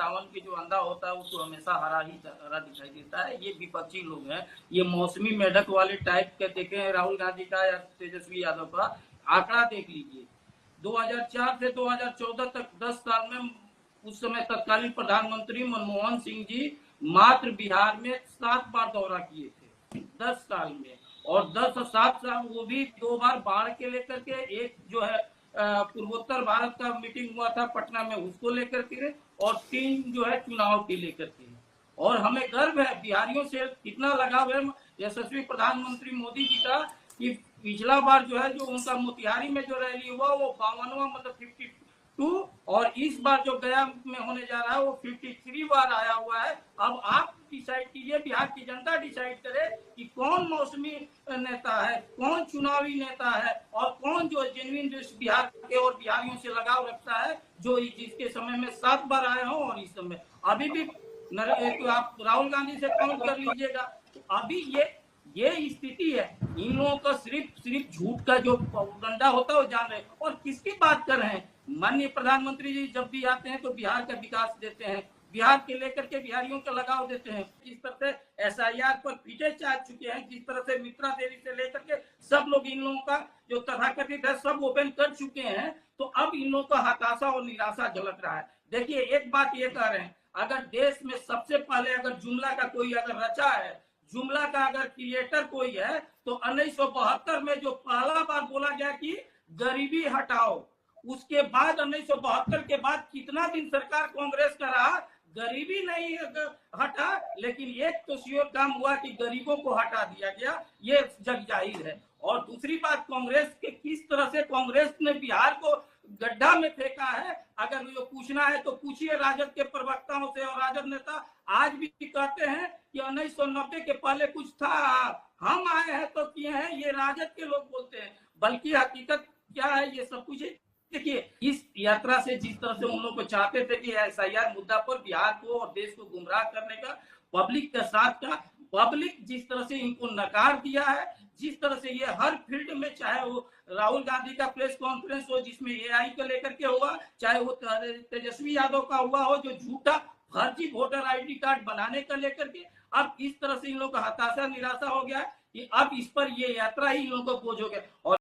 सावन के जो अंधा होता है उसको हमेशा हरा दिखाई देता है। ये विपक्षी लोग हैं, ये मौसमी मेढक वाले टाइप के देखे राहुल गांधी का या तेजस्वी यादव का आंकड़ा देख लीजिए। 2004 से 2014 तक 10 साल में उस समय तत्कालीन प्रधानमंत्री मनमोहन सिंह जी मात्र बिहार में 7 बार दौरा किए थे 10 साल में, और 7 साल वो भी 2 बार बाढ़ के लेकर के, एक जो है पूर्वोत्तर भारत का मीटिंग हुआ था पटना में उसको लेकर के, और 3 जो है चुनाव के लेकर के। और हमें गर्व है बिहारियों से कितना लगाव है यशस्वी प्रधानमंत्री मोदी जी का कि पिछला बार जो है जो उनका मोतिहारी में जो रैली हुआ वो 52वां मतलब 52, और इस बार जो गया में होने जा रहा है वो 53 बार आया हुआ है। अब आप डिसाइड कीजिए, बिहार की जनता डिसाइड करे कि कौन मौसमी नेता है, कौन चुनावी नेता है, और कौन जो जेन्युइन बिहार के और बिहारियों से लगाव रखता है, जो जिसके समय में 7 बार आए हो और इस समय अभी भी आप राहुल गांधी से काउंट कर लीजिएगा। तो अभी ये स्थिति है। इन लोगों का सिर्फ झूठ का जो डंडा होता है वो जान रहे, और किसकी बात कर रहे हैं। माननीय प्रधानमंत्री जी जब भी आते हैं तो बिहार का विकास देते हैं, बिहार के लेकर के बिहारियों का लगाव देते हैं। जिस तरह से SIR पर पीछे चाह चुके हैं, जिस तरह से मित्रा देवी से लेकर के सब लोग इन लोगों का जो तथाकथित है सब ओपन कर चुके हैं, तो अब इन लोगों का हताशा और निराशा झलक रहा है। देखिए एक बात ये कह रहे हैं, अगर देश में सबसे पहले अगर जुमला का कोई अगर रचा है, जुमला का अगर क्रिएटर कोई है, तो 1972 में जो पहला बार बोला गया कि गरीबी हटाओ, उसके बाद 1972 के बाद कितना दिन सरकार कांग्रेस का रहा, गरीबी नहीं हटा, लेकिन एक तो श्योर काम हुआ कि गरीबों को हटा दिया गया, ये जग जाहिर है। और दूसरी बात, कांग्रेस के किस तरह से कांग्रेस ने बिहार को गड्ढा में फेंका है, अगर जो पूछना है तो पूछिए राजद के प्रवक्ताओं से। और राजद नेता आज भी कहते हैं कि 1990 के पहले कुछ था, हम आए हैं तो किए हैं, ये राजद के लोग बोलते हैं, बल्कि हकीकत क्या है ये सब कुछ। देखिए इस यात्रा से जिस तरह से उन लोग को चाहते थे कि SIR मुद्दा पर बिहार को और देश को गुमराह करने का, पब्लिक के साथ का, पब्लिक जिस तरह से इनको नकार दिया है, जिस तरह से ये हर फील्ड में, चाहे वो राहुल गांधी का प्रेस कॉन्फ्रेंस हो जिसमें AI को लेकर के हुआ, चाहे वो तेजस्वी यादव का हुआ हो जो झूठा फर्जी वोटर ID कार्ड बनाने का लेकर के, अब इस तरह से इन लोगों का हताशा निराशा हो गया कि अब इस पर ये यात्रा ही इन लोगों को बोझ हो गया। और